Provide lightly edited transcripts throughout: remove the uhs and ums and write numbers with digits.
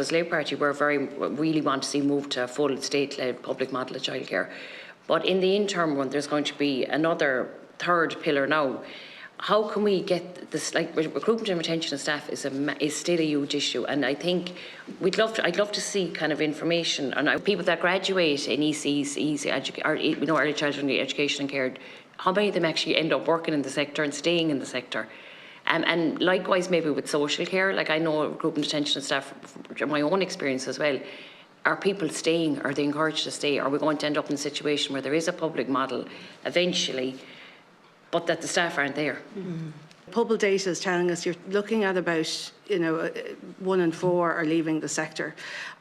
As Labour Party, really want to see move to a full state-led public model of childcare. But in the interim one, there's going to be another third pillar now. How can we get this? Like, recruitment and retention of staff is still a huge issue, and I think I'd love to see kind of information on people that graduate in ECEC, early childhood education and care. How many of them actually end up working in the sector and staying in the sector? And likewise, maybe with social care, like I know recruitment retention of staff from my own experience as well. Are people staying? Are they encouraged to stay? Are we going to end up in a situation where there is a public model eventually, but that the staff aren't there? Mm-hmm. Public data is telling us you're looking at about 1 in 4 are leaving the sector,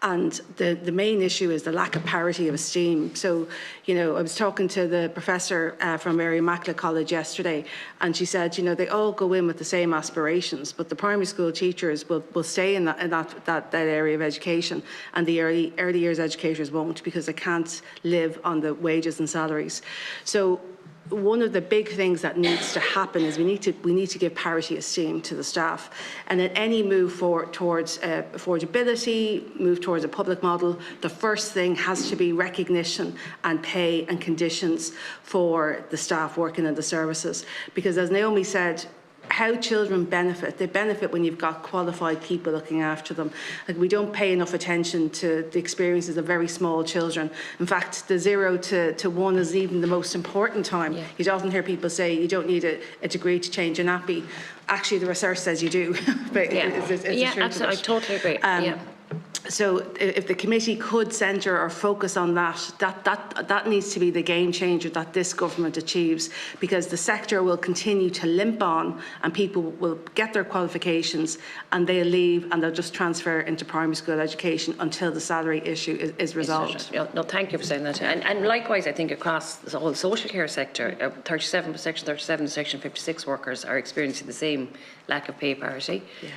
and the main issue is the lack of parity of esteem. So I was talking to the professor from Mary Immaculate College yesterday, and she said they all go in with the same aspirations, but the primary school teachers will stay in that area of education, and the early years educators won't, because they can't live on the wages and salaries. So one of the big things that needs to happen is we need to give parity esteem to the staff, and in any move towards affordability, move towards a public model, the first thing has to be recognition and pay and conditions for the staff working in the services. Because as Naomi said, how children benefit. They benefit when you've got qualified people looking after them. Like, we don't pay enough attention to the experiences of very small children. In fact, the 0 to 1 is even the most important time. Yeah. You'd often hear people say you don't need a degree to change a nappy. Actually, the research says you do. But yeah, absolutely. I totally agree. So if the committee could centre or focus on that needs to be the game changer that this government achieves, because the sector will continue to limp on and people will get their qualifications and they'll leave and they'll just transfer into primary school education until the salary issue is resolved. No, thank you for saying that. And likewise, I think across the whole social care sector, Section 37 and Section 56 workers are experiencing the same lack of pay parity. Yeah.